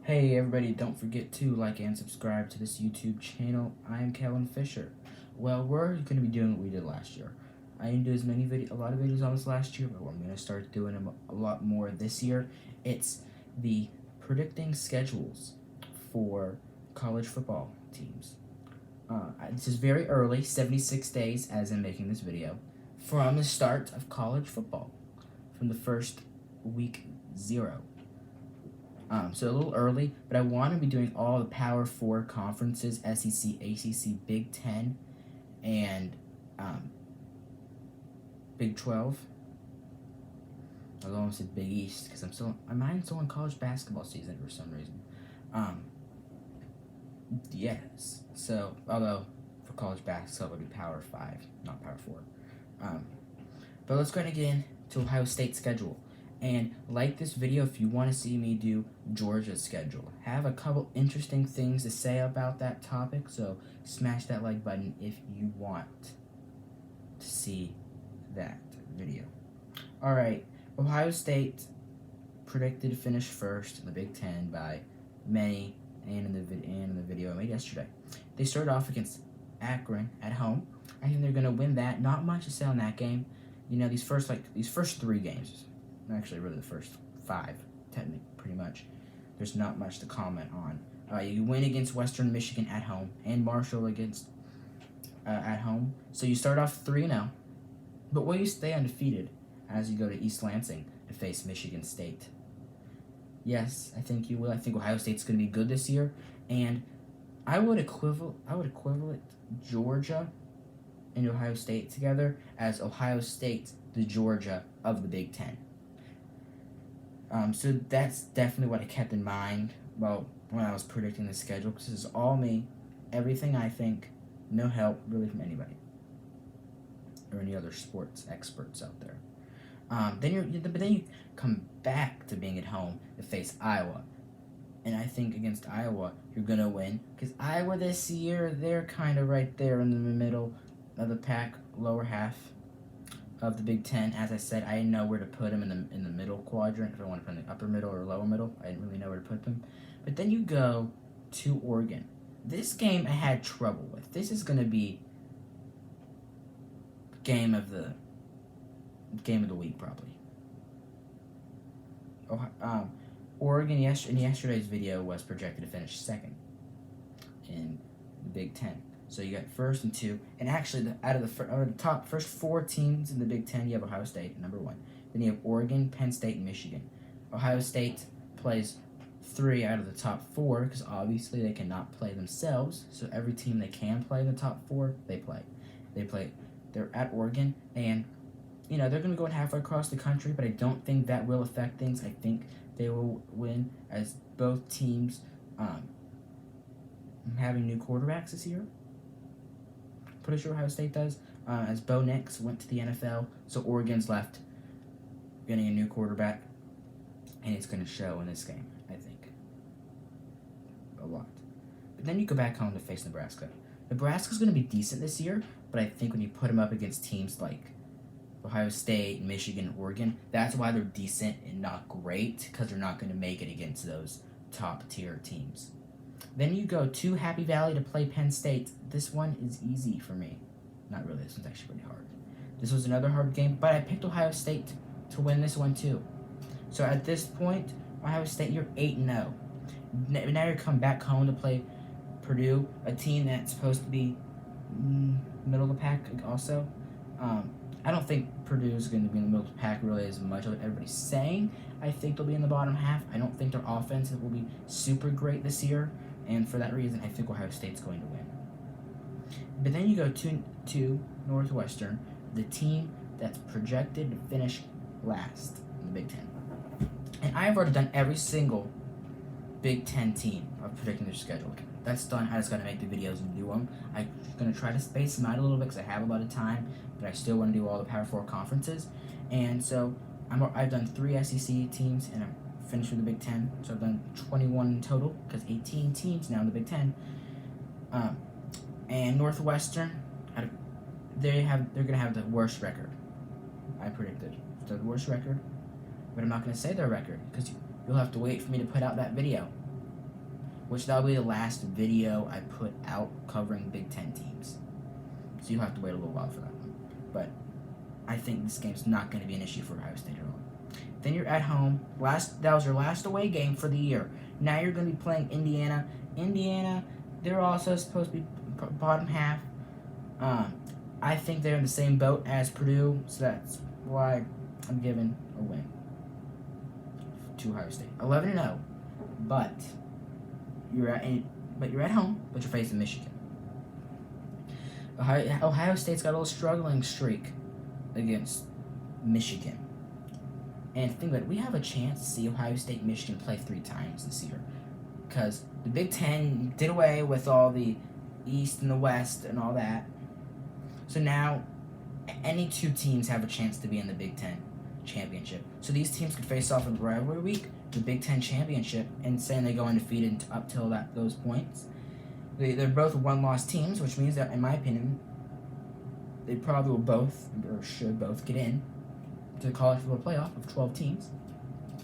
Hey everybody, don't forget to like and subscribe to this YouTube channel. I'm Kellen Fisher. Well, we're going to be doing what we did last year. I didn't do a lot of videos on this last year, but I'm going to start doing them a lot more this year. It's the predicting schedules for college football teams. This is very early, 76 days as I'm making this video, from the start of college football, from the first week 0. So a little early, but I want to be doing all the Power 4 conferences, SEC, ACC, Big 10, and Big 12. I almost said Big East because my mind's still in college basketball season for some reason. Yes. So, although for college basketball it would be Power 5, not Power 4. But let's go ahead and get into Ohio State's schedule. And like this video if you want to see me do Georgia's schedule. I have a couple interesting things to say about that topic, so smash that like button if you want to see that video. Alright, Ohio State predicted to finish first in the Big Ten by many, and in the video I made yesterday. They started off against Akron at home. I think they're going to win that. Not much to say on that game. You know, these first 3 games, actually really the first 5, technically, pretty much, there's not much to comment on. You win against Western Michigan at home, and Marshall against at home. So you start off 3-0, but will you stay undefeated as you go to East Lansing to face Michigan State? Yes, I think you will. I think Ohio State's going to be good this year, and I would equivalent Georgia and Ohio State together as Ohio State, the Georgia of the Big Ten. So that's definitely what I kept in mind when I was predicting the schedule, because this is all me, everything I think, no help really from anybody or any other sports experts out there. Then you come back to being at home to face Iowa, and I think against Iowa you're gonna win, because Iowa this year, they're kind of right there in the middle of the pack, lower half of the Big Ten. As I said, I didn't know where to put them in the middle quadrant, if I want to put them in the upper middle or lower middle. I didn't really know where to put them. But then you go to Oregon. This game I had trouble with. This is gonna be game of the week probably. Oregon in yesterday's video was projected to finish second in the Big Ten. So you got 1st and 2, and actually out of the top first 4 teams in the Big Ten, you have Ohio State number 1. Then you have Oregon, Penn State, and Michigan. Ohio State plays 3 out of the top 4 because obviously they cannot play themselves. So every team they can play in the top 4, they play. They're at Oregon, and you know they're going to go halfway across the country, but I don't think that will affect things. I think they will win, as both teams having new quarterbacks this year. Pretty sure Ohio State does, as Bo Nix went to the NFL, so Oregon's left getting a new quarterback, and it's going to show in this game, I think, a lot. But then you go back home to face Nebraska. Nebraska's going to be decent this year, but I think when you put them up against teams like Ohio State, Michigan, Oregon, that's why they're decent and not great, because they're not going to make it against those top-tier teams. Then you go to Happy Valley to play Penn State. This one is easy for me. Not really, this one's actually pretty hard. This was another hard game, but I picked Ohio State to win this one too. So at this point, Ohio State, you're 8-0. Now you're coming back home to play Purdue, a team that's supposed to be middle of the pack also. I don't think Purdue is going to be in the middle of the pack really as much as everybody's saying. I think they'll be in the bottom half. I don't think their offense will be super great this year, and for that reason, I think Ohio State's going to win. But then you go to Northwestern, the team that's projected to finish last in the Big Ten. And I've already done every single Big Ten team of predicting their schedule. That's done. I just got to make the videos and do them. I'm going to try to space them out a little bit because I have a lot of time, but I still want to do all the Power 4 conferences. And so I've done 3 SEC teams, and I'm finished with the Big Ten. So I've done 21 in total, because 18 teams now in the Big Ten. And Northwestern, they're going to have the worst record. I predicted the worst record, but I'm not going to say their record because you'll have to wait for me to put out that video. which that'll be the last video I put out covering Big Ten teams. So you'll have to wait a little while for that one. But I think this game's not going to be an issue for Ohio State at all. Then you're at home. That was your last away game for the year. Now you're going to be playing Indiana. Indiana, they're also supposed to be bottom half. I think they're in the same boat as Purdue, so that's why I'm giving a win to Ohio State. 11-0, but you're at home, but you're facing Michigan. Ohio State's got a little struggling streak against Michigan. And think about it, we have a chance to see Ohio State and Michigan play 3 times this year. Because the Big Ten did away with all the East and the West and all that. So now, any 2 teams have a chance to be in the Big Ten championship. So these teams could face off in rivalry week, the Big Ten championship, and saying they go undefeated up till those points. They're both 1-loss teams, which means that, in my opinion, they probably will both, or should both, get in to the college football playoff of 12 teams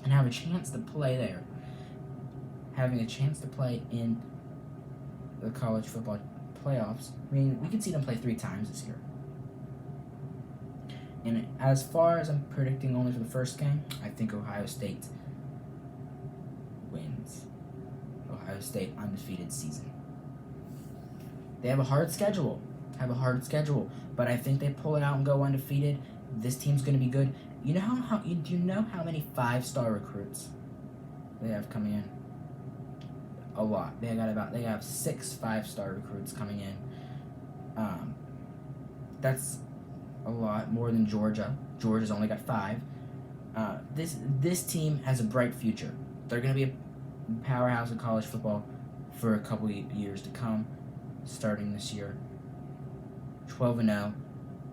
and have a chance to play there. Having a chance to play in the college football playoffs, I mean, we could see them play 3 times this year. And as far as I'm predicting only for the first game, I think Ohio State wins. Ohio State undefeated season. They have a hard schedule. But I think they pull it out and go undefeated. This team's going to be good. Do you know how many 5-star recruits they have coming in? A lot. They have 6 5-star recruits coming in. That's a lot more than Georgia. Georgia's only got 5. This team has a bright future. They're going to be a powerhouse of college football for a couple years to come, starting this year. 12-0,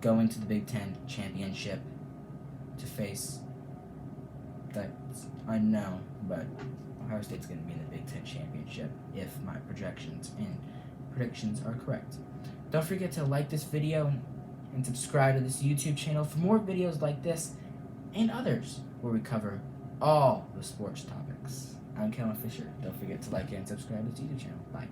going to the Big Ten championship to face. That's unknown, but Ohio State's going to be in the Big Ten championship if my projections and predictions are correct. Don't forget to like this video and subscribe to this YouTube channel for more videos like this and others where we cover all the sports topics. I'm Kellen Fisher. Don't forget to like and subscribe to this YouTube channel. Bye.